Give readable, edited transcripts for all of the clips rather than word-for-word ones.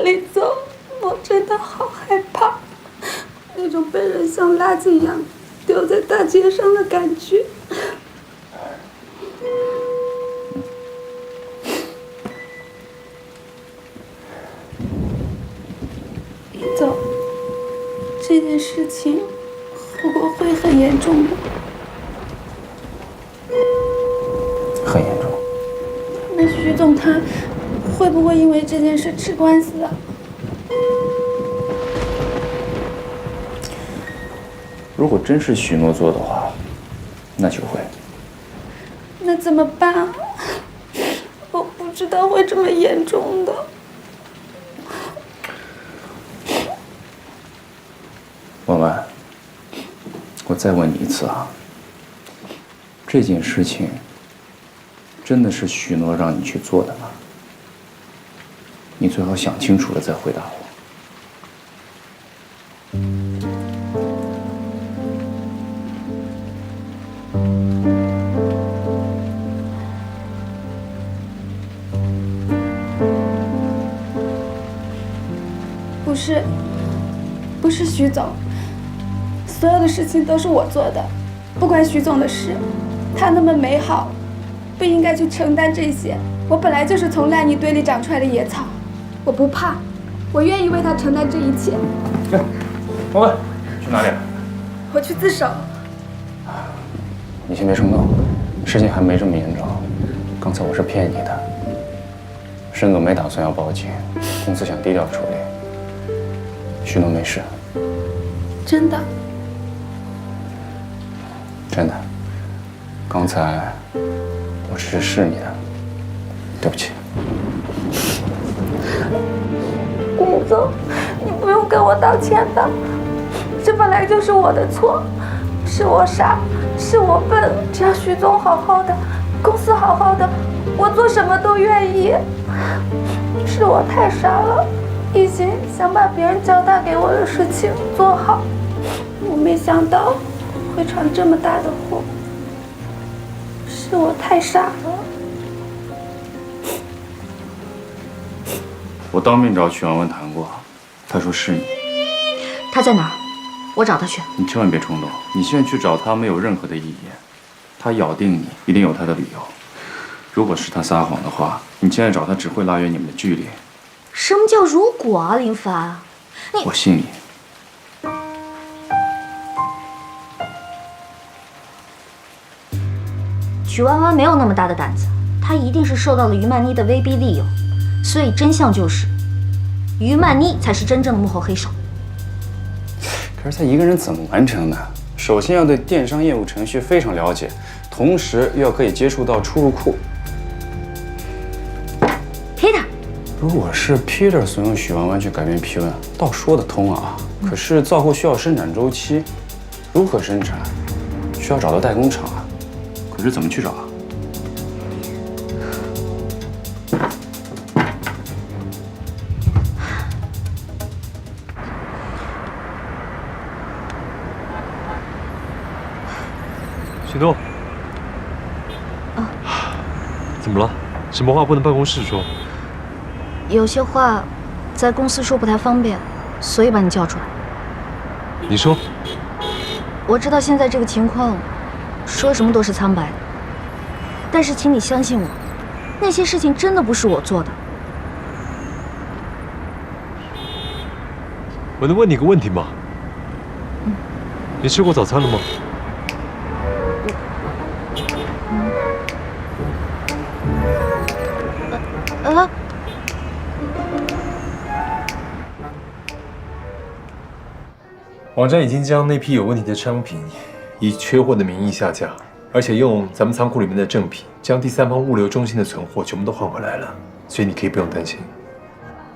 李总，我真的好害怕，那种被人像垃圾一样丢在大街上的感觉。李总，这件事情后果会很严重吗？很严重。那徐总他会不会因为这件事吃官司啊？如果真是许诺做的话，那就会。那怎么办？我不知道会这么严重的。婉婉，我再问你一次啊，这件事情真的是许诺让你去做的吗？你最好想清楚了再回答我。不是徐总，所有的事情都是我做的，不关徐总的事。他那么美好，不应该去承担这些。我本来就是从烂泥堆里长出来的野草，我不怕，我愿意为他承担这一切。婉婉，去哪里？我去自首。你先别冲动，事情还没这么严重。刚才我是骗你的，申总没打算要报警，公司想低调处理。许诺没事。真的？真的。刚才我只是试你的，对不起。李总，你不用跟我道歉的，这本来就是我的错，是我傻，是我笨。只要徐总好好的，公司好好的，我做什么都愿意。是我太傻了，一心想把别人交代给我的事情做好，我没想到会闯这么大的祸。是我太傻了。我当面找许婉婉谈过，她说是你。他在哪儿？我找他去。你千万别冲动，你现在去找他没有任何的意义。他咬定你，一定有他的理由。如果是他撒谎的话，你现在找他只会拉远你们的距离。什么叫如果啊，林凡？我信你。许弯弯没有那么大的胆子，他一定是受到了于曼妮的威逼利诱，所以真相就是，于曼妮才是真正的幕后黑手。可是他一个人怎么完成呢？首先要对电商业务程序非常了解，同时又要可以接触到出入库。Peter， 如果是 Peter 怂恿许弯弯去改变批文，倒说得通啊。可是造货需要生产周期，如何生产，需要找到代工厂啊。可是怎么去找啊？许诺，怎么了？什么话不能办公室说？有些话在公司说不太方便，所以把你叫出来。你说。我知道现在这个情况，说什么都是苍白的，但是请你相信我，那些事情真的不是我做的。我能问你个问题吗？你吃过早餐了吗？网站已经将那批有问题的商品以缺货的名义下架，而且用咱们仓库里面的正品将第三方物流中心的存货全部都换回来了，所以你可以不用担心。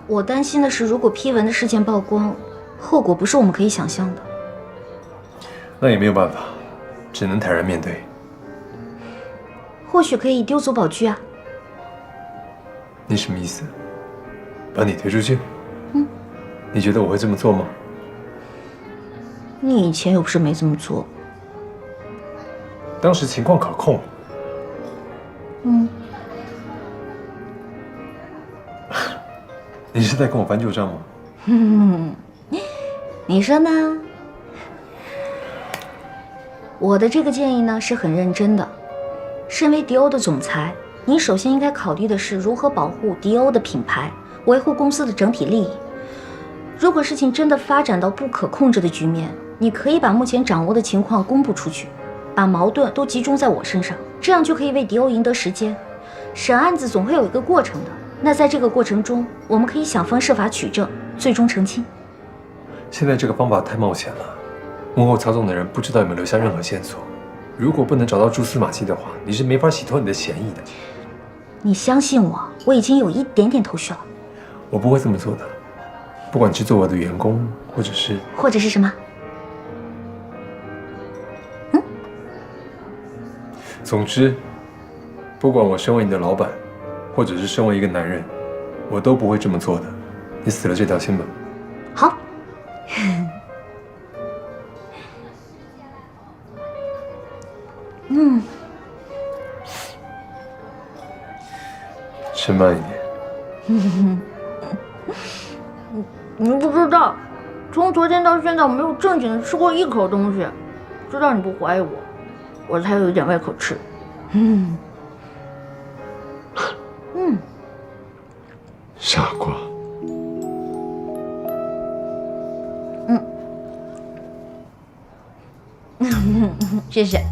我担心的是，如果批文的事件曝光，后果不是我们可以想象的。那也没有办法，只能坦然面对。或许可以丢卒保车啊。你什么意思？把你推出去？你觉得我会这么做吗？你以前又不是没这么做。当时情况可控。你是在跟我翻旧账吗？你说呢？我的这个建议呢是很认真的。身为迪欧的总裁，你首先应该考虑的是如何保护迪欧的品牌，维护公司的整体利益。如果事情真的发展到不可控制的局面，你可以把目前掌握的情况公布出去，把矛盾都集中在我身上，这样就可以为迪欧赢得时间。审案子总会有一个过程的，那在这个过程中，我们可以想方设法取证，最终澄清。现在这个方法太冒险了，幕后操纵的人不知道有没有留下任何线索。如果不能找到蛛丝马迹的话，你是没法洗脱你的嫌疑的。你相信我，我已经有一点点头绪了。我不会这么做的，不管是做我的员工，或者是什么？总之，不管我身为你的老板，或者是身为一个男人，我都不会这么做的。你死了这条心吧。好。吃慢一点。你不知道，从昨天到现在我没有正经的吃过一口东西，知道你不怀疑我，我才有一点胃口吃。傻瓜。谢谢。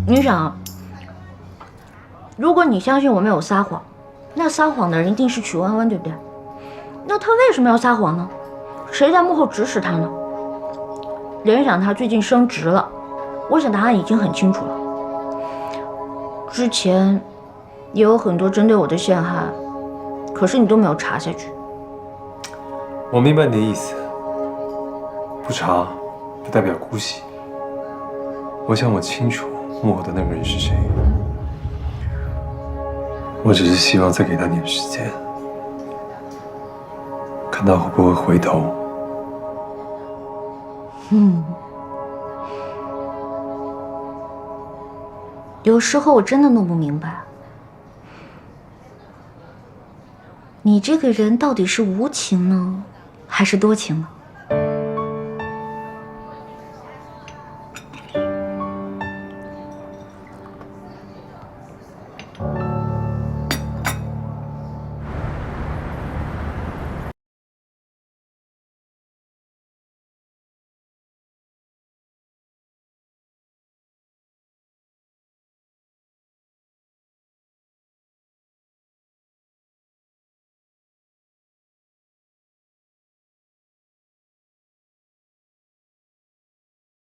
你想，如果你相信我没有撒谎，那撒谎的人一定是曲弯弯，对不对？那他为什么要撒谎呢？谁在幕后指使他呢？联想他最近升职了，我想答案已经很清楚了。之前也有很多针对我的陷害，可是你都没有查下去。我明白你的意思，不查不代表姑息。我想我清楚幕后的那个人是谁，我只是希望再给他点时间，看他会不会回头。有时候我真的弄不明白，你这个人到底是无情呢，还是多情呢？